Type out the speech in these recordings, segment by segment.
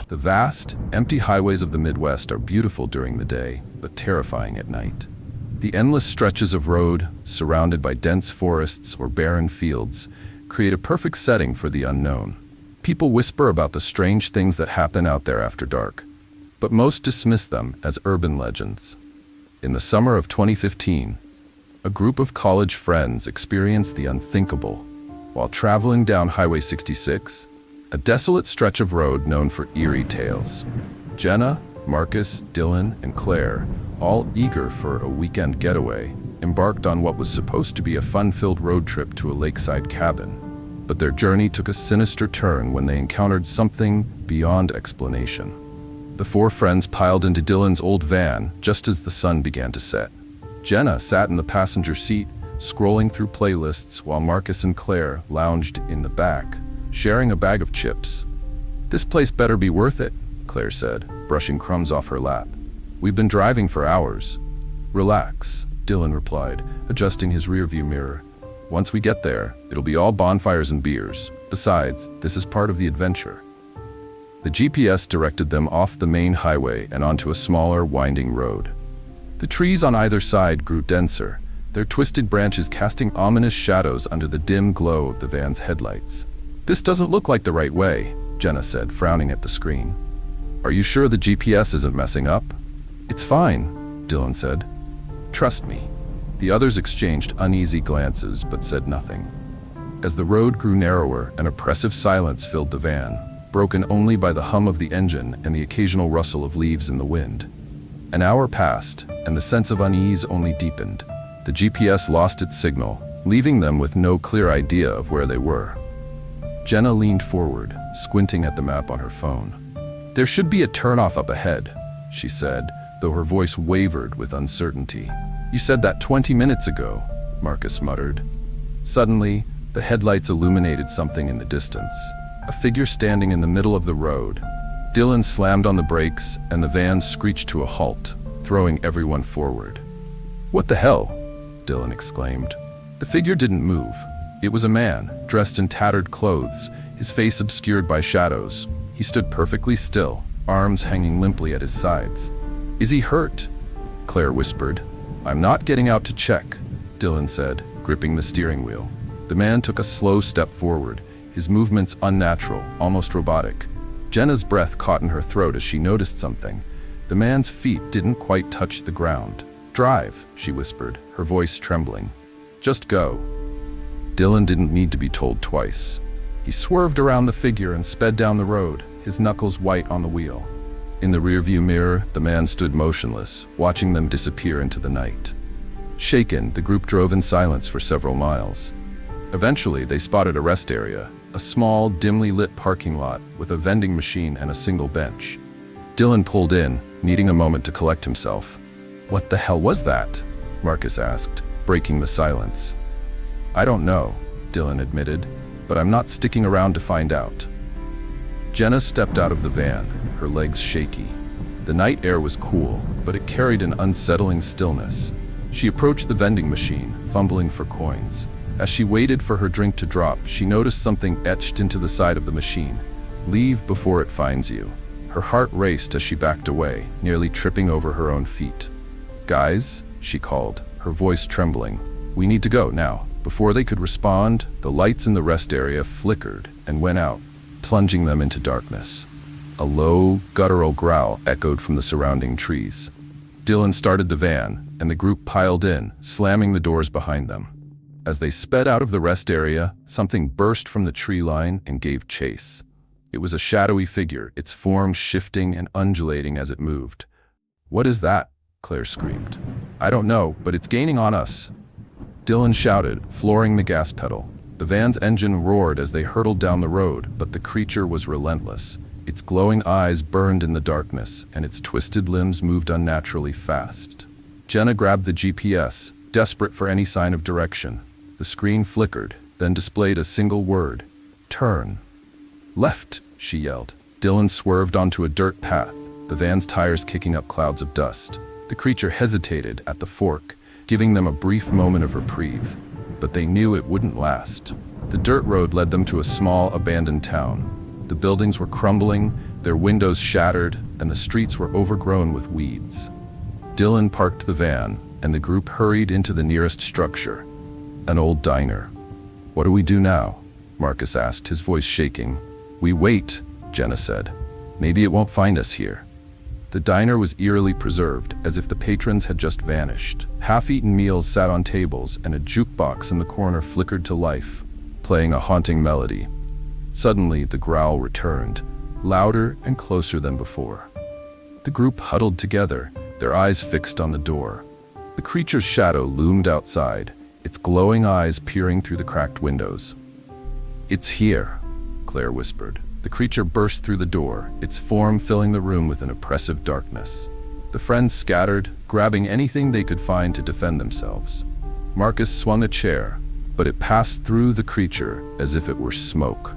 The vast, empty highways of the Midwest are beautiful during the day, but terrifying at night. The endless stretches of road, surrounded by dense forests or barren fields, create a perfect setting for the unknown. People whisper about the strange things that happen out there after dark, but most dismiss them as urban legends. In the summer of 2015, a group of college friends experienced the unthinkable while traveling down Highway 66, a desolate stretch of road known for eerie tales. Jenna, Marcus, Dylan, and Claire, all eager for a weekend getaway, embarked on what was supposed to be a fun-filled road trip to a lakeside cabin. But their journey took a sinister turn when they encountered something beyond explanation. The four friends piled into Dylan's old van just as the sun began to set. Jenna sat in the passenger seat, scrolling through playlists, while Marcus and Claire lounged in the back, sharing a bag of chips. "This place better be worth it," Claire said, brushing crumbs off her lap. "We've been driving for hours." "Relax," Dylan replied, adjusting his rearview mirror. "Once we get there, it'll be all bonfires and beers. Besides, this is part of the adventure." The GPS directed them off the main highway and onto a smaller, winding road. The trees on either side grew denser, their twisted branches casting ominous shadows under the dim glow of the van's headlights. "This doesn't look like the right way," Jenna said, frowning at the screen. "Are you sure the GPS isn't messing up?" "It's fine," Dylan said. "Trust me." The others exchanged uneasy glances but said nothing. As the road grew narrower, an oppressive silence filled the van, broken only by the hum of the engine and the occasional rustle of leaves in the wind. An hour passed, and the sense of unease only deepened. The GPS lost its signal, leaving them with no clear idea of where they were. Jenna leaned forward, squinting at the map on her phone. "There should be a turnoff up ahead," she said, though her voice wavered with uncertainty. "You said that 20 minutes ago," Marcus muttered. Suddenly, the headlights illuminated something in the distance, a figure standing in the middle of the road. Dylan slammed on the brakes, and the van screeched to a halt, throwing everyone forward. "What the hell?" Dylan exclaimed. The figure didn't move. It was a man, dressed in tattered clothes, his face obscured by shadows. He stood perfectly still, arms hanging limply at his sides. "Is he hurt?" Claire whispered. "I'm not getting out to check," Dylan said, gripping the steering wheel. The man took a slow step forward, his movements unnatural, almost robotic. Jenna's breath caught in her throat as she noticed something. The man's feet didn't quite touch the ground. "Drive," she whispered, her voice trembling. "Just go." Dylan didn't need to be told twice. He swerved around the figure and sped down the road, his knuckles white on the wheel. In the rearview mirror, the man stood motionless, watching them disappear into the night. Shaken, the group drove in silence for several miles. Eventually, they spotted a rest area, a small, dimly lit parking lot with a vending machine and a single bench. Dylan pulled in, needing a moment to collect himself. "What the hell was that?" Marcus asked, breaking the silence. "I don't know," Dylan admitted, "but I'm not sticking around to find out." Jenna stepped out of the van, her legs shaky. The night air was cool, but it carried an unsettling stillness. She approached the vending machine, fumbling for coins. As she waited for her drink to drop, she noticed something etched into the side of the machine. "Leave before it finds you." Her heart raced as she backed away, nearly tripping over her own feet. "Guys," she called, her voice trembling. "We need to go now." Before they could respond, the lights in the rest area flickered and went out, plunging them into darkness. A low, guttural growl echoed from the surrounding trees. Dylan started the van, and the group piled in, slamming the doors behind them. As they sped out of the rest area, something burst from the tree line and gave chase. It was a shadowy figure, its form shifting and undulating as it moved. "What is that?" Claire screamed. "I don't know, but it's gaining on us." Dylan shouted, flooring the gas pedal. The van's engine roared as they hurtled down the road, but the creature was relentless. Its glowing eyes burned in the darkness, and its twisted limbs moved unnaturally fast. Jenna grabbed the GPS, desperate for any sign of direction. The screen flickered, then displayed a single word: "Turn." "Left," she yelled. Dylan swerved onto a dirt path, the van's tires kicking up clouds of dust. The creature hesitated at the fork, giving them a brief moment of reprieve, but they knew it wouldn't last. The dirt road led them to a small, abandoned town. The buildings were crumbling, their windows shattered, and the streets were overgrown with weeds. Dylan parked the van, and the group hurried into the nearest structure, an old diner. "What do we do now?" Marcus asked, his voice shaking. "We wait," Jenna said. "Maybe it won't find us here." The diner was eerily preserved, as if the patrons had just vanished. Half-eaten meals sat on tables, and a jukebox in the corner flickered to life, playing a haunting melody. Suddenly, the growl returned, louder and closer than before. The group huddled together, their eyes fixed on the door. The creature's shadow loomed outside, its glowing eyes peering through the cracked windows. "It's here," Claire whispered. The creature burst through the door, its form filling the room with an oppressive darkness. The friends scattered, grabbing anything they could find to defend themselves. Marcus swung a chair, but it passed through the creature as if it were smoke.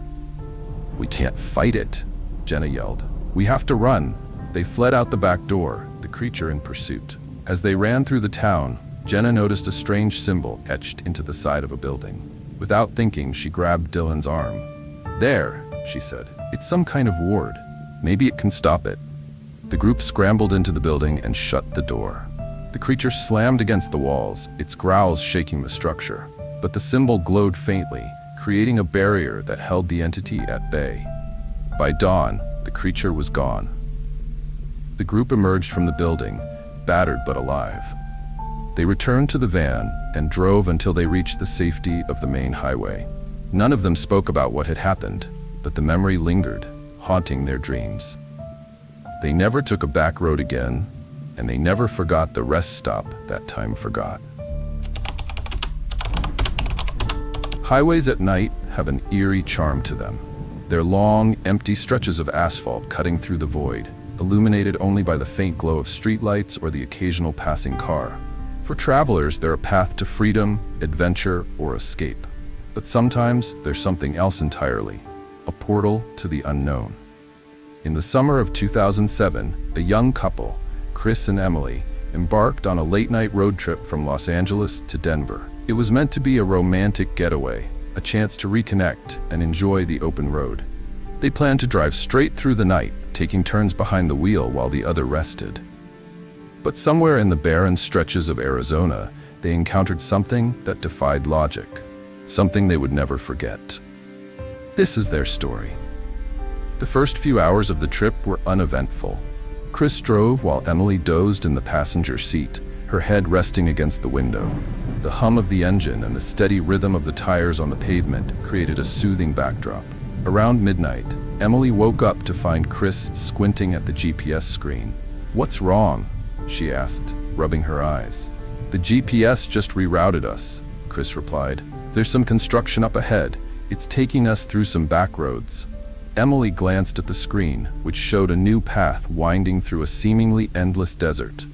"We can't fight it," Jenna yelled. "We have to run." They fled out the back door, the creature in pursuit. As they ran through the town, Jenna noticed a strange symbol etched into the side of a building. Without thinking, she grabbed Dylan's arm. "There," she said. "It's some kind of ward. Maybe it can stop it." The group scrambled into the building and shut the door. The creature slammed against the walls, its growls shaking the structure. But the symbol glowed faintly, creating a barrier that held the entity at bay. By dawn, the creature was gone. The group emerged from the building, battered but alive. They returned to the van and drove until they reached the safety of the main highway. None of them spoke about what had happened, but the memory lingered, haunting their dreams. They never took a back road again, and they never forgot the rest stop that time forgot. Highways at night have an eerie charm to them. They're long, empty stretches of asphalt cutting through the void, illuminated only by the faint glow of streetlights or the occasional passing car. For travelers, they're a path to freedom, adventure, or escape. But sometimes there's something else entirely, a portal to the unknown. In the summer of 2007, a young couple, Chris and Emily, embarked on a late-night road trip from Los Angeles to Denver. It was meant to be a romantic getaway, a chance to reconnect and enjoy the open road. They planned to drive straight through the night, taking turns behind the wheel while the other rested. But somewhere in the barren stretches of Arizona, they encountered something that defied logic, something they would never forget. This is their story. The first few hours of the trip were uneventful. Chris drove while Emily dozed in the passenger seat, her head resting against the window. The hum of the engine and the steady rhythm of the tires on the pavement created a soothing backdrop. Around midnight, Emily woke up to find Chris squinting at the GPS screen. "What's wrong?" she asked, rubbing her eyes. "The GPS just rerouted us," Chris replied. "There's some construction up ahead. It's taking us through some back roads." Emily glanced at the screen, which showed a new path winding through a seemingly endless desert.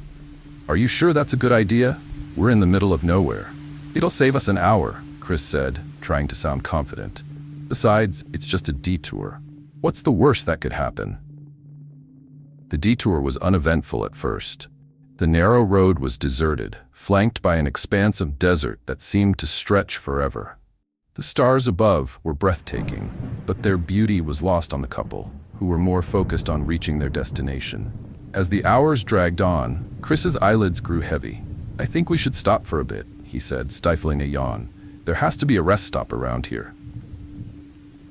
"Are you sure that's a good idea? We're in the middle of nowhere." "It'll save us an hour," Chris said, trying to sound confident. "Besides, it's just a detour. What's the worst that could happen?" The detour was uneventful at first. The narrow road was deserted, flanked by an expanse of desert that seemed to stretch forever. The stars above were breathtaking, but their beauty was lost on the couple, who were more focused on reaching their destination. As the hours dragged on, Chris's eyelids grew heavy. "I think we should stop for a bit," he said, stifling a yawn. "There has to be a rest stop around here."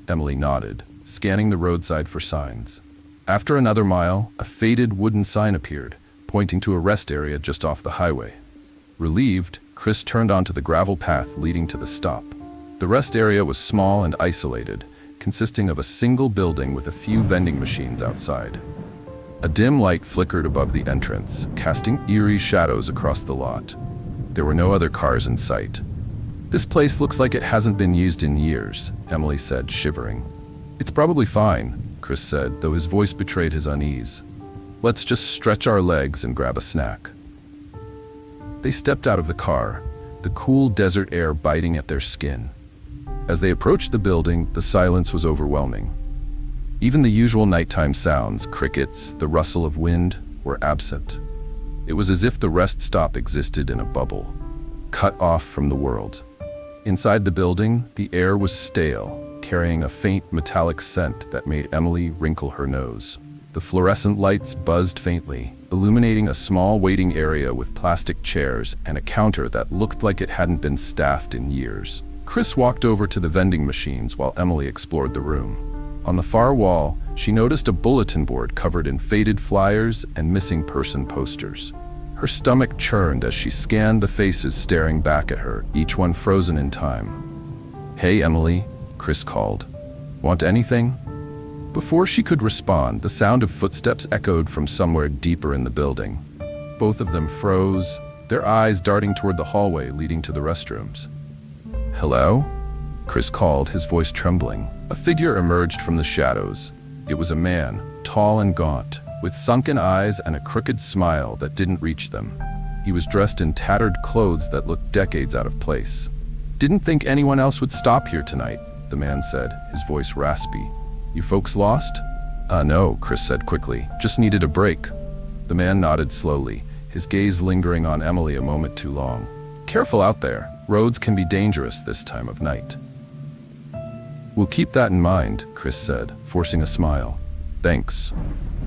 Emily nodded, scanning the roadside for signs. After another mile, a faded wooden sign appeared, pointing to a rest area just off the highway. Relieved, Chris turned onto the gravel path leading to the stop. The rest area was small and isolated, consisting of a single building with a few vending machines outside. A dim light flickered above the entrance, casting eerie shadows across the lot. There were no other cars in sight. "This place looks like it hasn't been used in years," Emily said, shivering. "It's probably fine," Chris said, though his voice betrayed his unease. "Let's just stretch our legs and grab a snack." They stepped out of the car, the cool desert air biting at their skin. As they approached the building, the silence was overwhelming. Even the usual nighttime sounds, crickets, the rustle of wind, were absent. It was as if the rest stop existed in a bubble, cut off from the world. Inside the building, the air was stale, carrying a faint metallic scent that made Emily wrinkle her nose. The fluorescent lights buzzed faintly, illuminating a small waiting area with plastic chairs and a counter that looked like it hadn't been staffed in years. Chris walked over to the vending machines while Emily explored the room. On the far wall, she noticed a bulletin board covered in faded flyers and missing person posters. Her stomach churned as she scanned the faces staring back at her, each one frozen in time. "Hey, Emily," Chris called. "Want anything?" Before she could respond, the sound of footsteps echoed from somewhere deeper in the building. Both of them froze, their eyes darting toward the hallway leading to the restrooms. "Hello?" Chris called, his voice trembling. A figure emerged from the shadows. It was a man, tall and gaunt, with sunken eyes and a crooked smile that didn't reach them. He was dressed in tattered clothes that looked decades out of place. "Didn't think anyone else would stop here tonight," the man said, his voice raspy. "You folks lost?" No," Chris said quickly. "Just needed a break." The man nodded slowly, his gaze lingering on Emily a moment too long. "Careful out there. Roads can be dangerous this time of night." "We'll keep that in mind," Chris said, forcing a smile. "Thanks."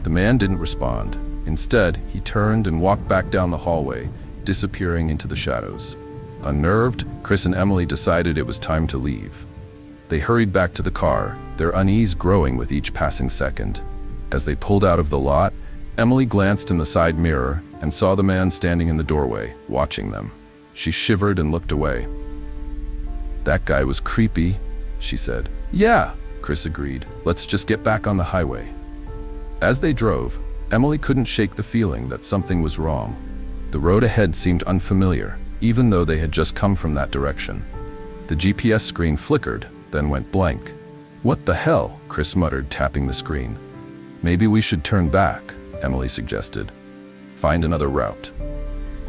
The man didn't respond. Instead, he turned and walked back down the hallway, disappearing into the shadows. Unnerved, Chris and Emily decided it was time to leave. They hurried back to the car, their unease growing with each passing second. As they pulled out of the lot, Emily glanced in the side mirror and saw the man standing in the doorway, watching them. She shivered and looked away. "That guy was creepy," she said. "Yeah," Chris agreed. "Let's just get back on the highway." As they drove, Emily couldn't shake the feeling that something was wrong. The road ahead seemed unfamiliar, even though they had just come from that direction. The GPS screen flickered, then went blank. "What the hell?" Chris muttered, tapping the screen. "Maybe we should turn back," Emily suggested. "Find another route."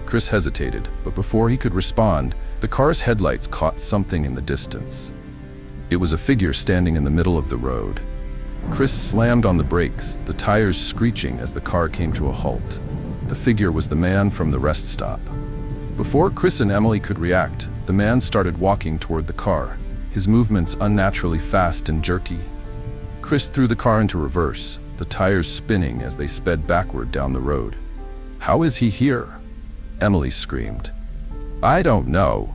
Chris hesitated, but before he could respond, the car's headlights caught something in the distance. It was a figure standing in the middle of the road. Chris slammed on the brakes, the tires screeching as the car came to a halt. The figure was the man from the rest stop. Before Chris and Emily could react, the man started walking toward the car, his movements unnaturally fast and jerky. Chris threw the car into reverse, the tires spinning as they sped backward down the road. "How is he here?" Emily screamed. "I don't know,"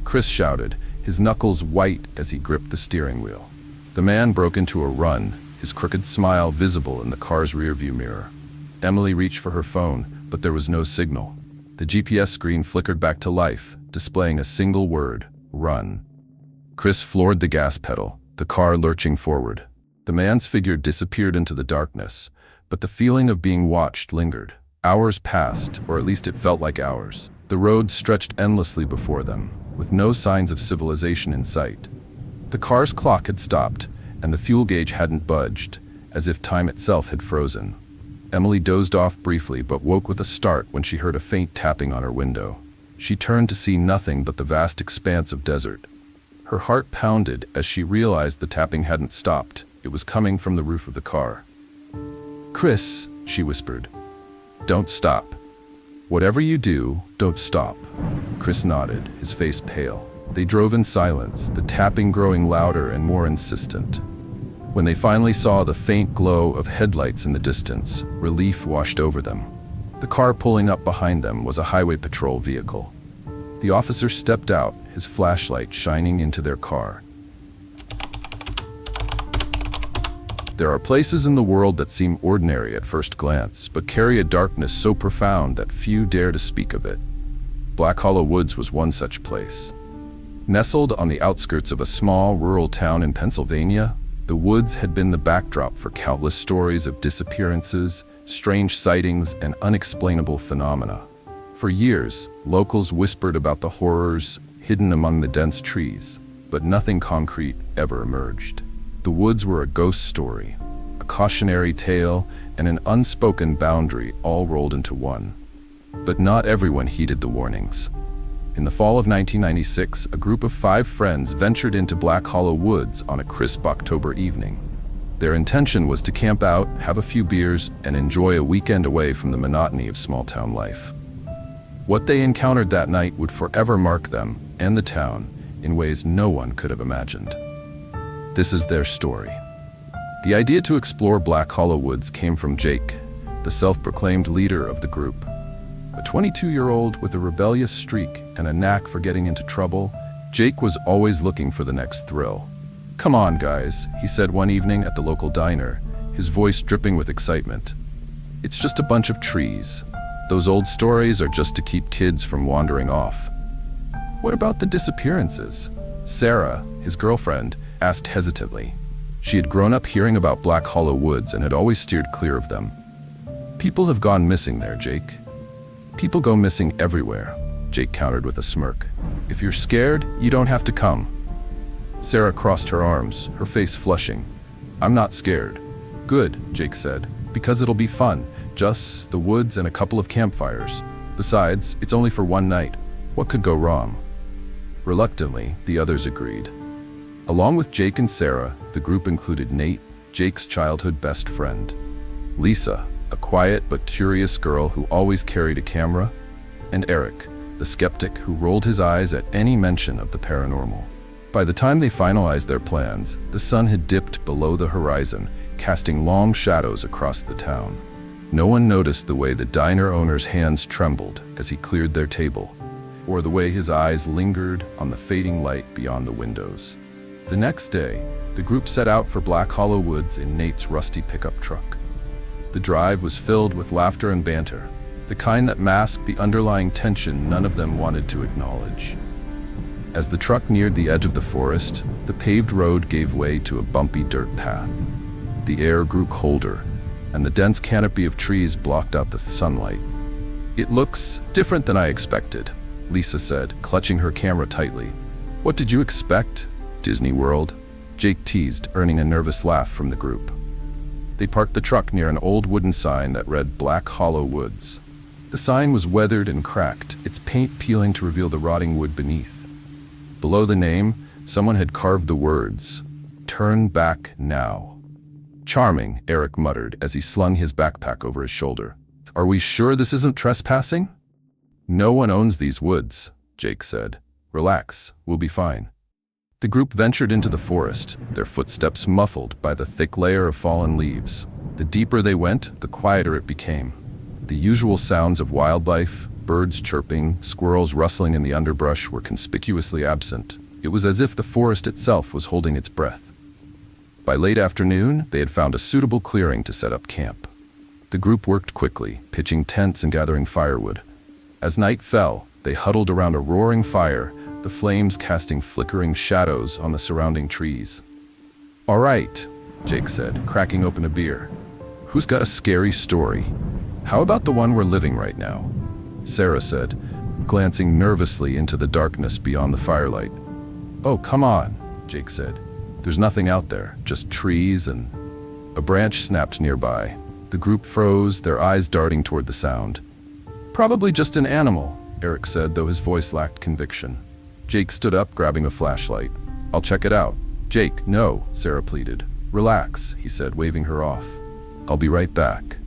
Chris shouted, his knuckles white as he gripped the steering wheel. The man broke into a run, his crooked smile visible in the car's rearview mirror. Emily reached for her phone, but there was no signal. The GPS screen flickered back to life, displaying a single word: run. Chris floored the gas pedal, the car lurching forward. The man's figure disappeared into the darkness, but the feeling of being watched lingered. Hours passed, or at least it felt like hours. The road stretched endlessly before them, with no signs of civilization in sight. The car's clock had stopped, and the fuel gauge hadn't budged, as if time itself had frozen. Emily dozed off briefly but woke with a start when she heard a faint tapping on her window. She turned to see nothing but the vast expanse of desert. Her heart pounded as she realized the tapping hadn't stopped. It was coming from the roof of the car. "Chris," she whispered, "don't stop. Whatever you do, don't stop." Chris nodded, his face pale. They drove in silence, the tapping growing louder and more insistent. When they finally saw the faint glow of headlights in the distance, relief washed over them. The car pulling up behind them was a highway patrol vehicle. The officer stepped out, his flashlight shining into their car. There are places in the world that seem ordinary at first glance, but carry a darkness so profound that few dare to speak of it. Black Hollow Woods was one such place. Nestled on the outskirts of a small rural town in Pennsylvania, the woods had been the backdrop for countless stories of disappearances, strange sightings, and unexplainable phenomena. For years, locals whispered about the horrors hidden among the dense trees, but nothing concrete ever emerged. The woods were a ghost story, a cautionary tale, and an unspoken boundary all rolled into one. But not everyone heeded the warnings. In the fall of 1996, a group of 5 friends ventured into Black Hollow Woods on a crisp October evening. Their intention was to camp out, have a few beers, and enjoy a weekend away from the monotony of small-town life. What they encountered that night would forever mark them and the town in ways no one could have imagined. This is their story. The idea to explore Black Hollow Woods came from Jake, the self-proclaimed leader of the group. A 22-year-old with a rebellious streak and a knack for getting into trouble, Jake was always looking for the next thrill. "Come on, guys," he said one evening at the local diner, his voice dripping with excitement. "It's just a bunch of trees. Those old stories are just to keep kids from wandering off." "What about the disappearances?" Sarah, his girlfriend, asked hesitantly. She had grown up hearing about Black Hollow Woods and had always steered clear of them. "People have gone missing there, Jake." "People go missing everywhere," Jake countered with a smirk. "If you're scared, you don't have to come." Sarah crossed her arms, her face flushing. "I'm not scared." "Good," Jake said, "because it'll be fun. Just the woods and a couple of campfires. Besides, it's only for one night. What could go wrong?" Reluctantly, the others agreed. Along with Jake and Sarah, the group included Nate, Jake's childhood best friend, Lisa, a quiet but curious girl who always carried a camera, and Eric, the skeptic who rolled his eyes at any mention of the paranormal. By the time they finalized their plans, the sun had dipped below the horizon, casting long shadows across the town. No one noticed the way the diner owner's hands trembled as he cleared their table, or the way his eyes lingered on the fading light beyond the windows. The next day, the group set out for Black Hollow Woods in Nate's rusty pickup truck. The drive was filled with laughter and banter, the kind that masked the underlying tension none of them wanted to acknowledge. As the truck neared the edge of the forest, the paved road gave way to a bumpy dirt path. The air grew colder, and the dense canopy of trees blocked out the sunlight. "It looks different than I expected," Lisa said, clutching her camera tightly. "What did you expect? Disney World?" Jake teased, earning a nervous laugh from the group. They parked the truck near an old wooden sign that read Black Hollow Woods. The sign was weathered and cracked, its paint peeling to reveal the rotting wood beneath. Below the name, someone had carved the words, "Turn back now." "Charming," Eric muttered as he slung his backpack over his shoulder. "Are we sure this isn't trespassing?" "No one owns these woods," Jake said. "Relax, we'll be fine." The group ventured into the forest, their footsteps muffled by the thick layer of fallen leaves. The deeper they went, the quieter it became. The usual sounds of wildlife, birds chirping, squirrels rustling in the underbrush, were conspicuously absent. It was as if the forest itself was holding its breath. By late afternoon, they had found a suitable clearing to set up camp. The group worked quickly, pitching tents and gathering firewood. As night fell, they huddled around a roaring fire, the flames casting flickering shadows on the surrounding trees. "All right," Jake said, cracking open a beer. "Who's got a scary story? How about the one we're living right now?" Sarah said, glancing nervously into the darkness beyond the firelight. "Oh, come on," Jake said. "There's nothing out there, just trees and..." A branch snapped nearby. The group froze, their eyes darting toward the sound. "Probably just an animal," Eric said, though his voice lacked conviction. Jake stood up, grabbing a flashlight. "I'll check it out." "Jake, no," Sarah pleaded. "Relax," he said, waving her off. "I'll be right back."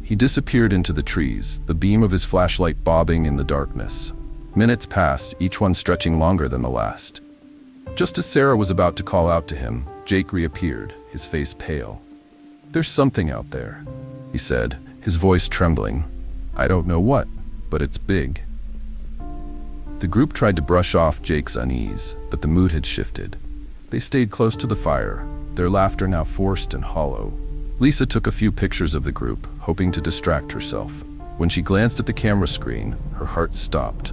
He disappeared into the trees, the beam of his flashlight bobbing in the darkness. Minutes passed, each one stretching longer than the last. Just as Sarah was about to call out to him, Jake reappeared, his face pale. "There's something out there," he said, his voice trembling. "I don't know what, but it's big." The group tried to brush off Jake's unease, but the mood had shifted. They stayed close to the fire, their laughter now forced and hollow. Lisa took a few pictures of the group, hoping to distract herself. When she glanced at the camera screen, her heart stopped.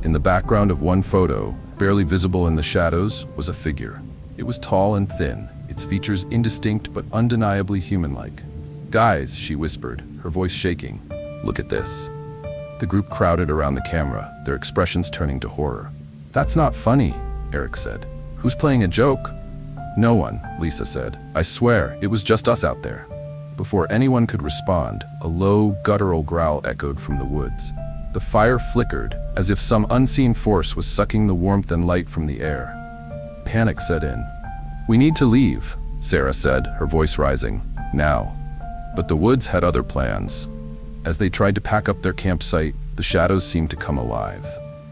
In the background of one photo, barely visible in the shadows, was a figure. It was tall and thin, its features indistinct but undeniably human-like. "Guys," she whispered, her voice shaking, "look at this." The group crowded around the camera, their expressions turning to horror. "That's not funny," Eric said. "Who's playing a joke?" "No one," Lisa said. "I swear, it was just us out there." Before anyone could respond, a low, guttural growl echoed from the woods. The fire flickered, as if some unseen force was sucking the warmth and light from the air. Panic set in. "We need to leave," Sarah said, her voice rising. "Now." But the woods had other plans. As they tried to pack up their campsite, the shadows seemed to come alive.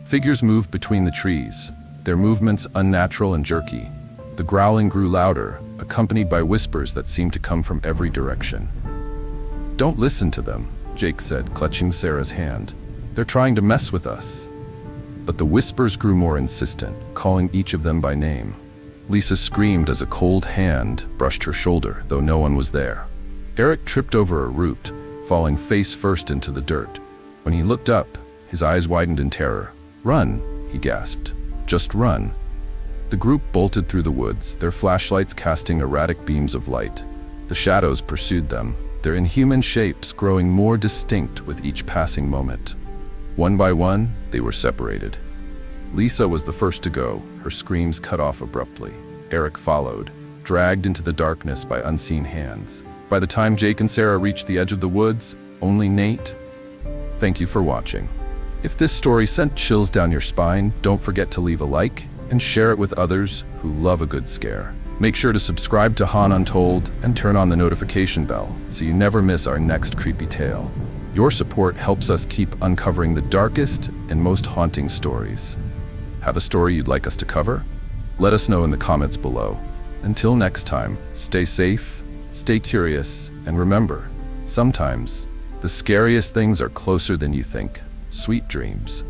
Figures moved between the trees, their movements unnatural and jerky. The growling grew louder, accompanied by whispers that seemed to come from every direction. "Don't listen to them," Jake said, clutching Sarah's hand. "They're trying to mess with us." But the whispers grew more insistent, calling each of them by name. Lisa screamed as a cold hand brushed her shoulder, though no one was there. Eric tripped over a root, falling face first into the dirt. When he looked up, his eyes widened in terror. "Run," he gasped. "Just run." The group bolted through the woods, their flashlights casting erratic beams of light. The shadows pursued them, their inhuman shapes growing more distinct with each passing moment. One by one, they were separated. Lisa was the first to go, her screams cut off abruptly. Eric followed, dragged into the darkness by unseen hands. By the time Jake and Sarah reached the edge of the woods, only Nate. Thank you for watching. If this story sent chills down your spine, don't forget to leave a like and share it with others who love a good scare. Make sure to subscribe to Han Untold and turn on the notification bell so you never miss our next creepy tale. Your support helps us keep uncovering the darkest and most haunting stories. Have a story you'd like us to cover? Let us know in the comments below. Until next time, stay safe, stay curious, and remember, sometimes the scariest things are closer than you think. Sweet dreams.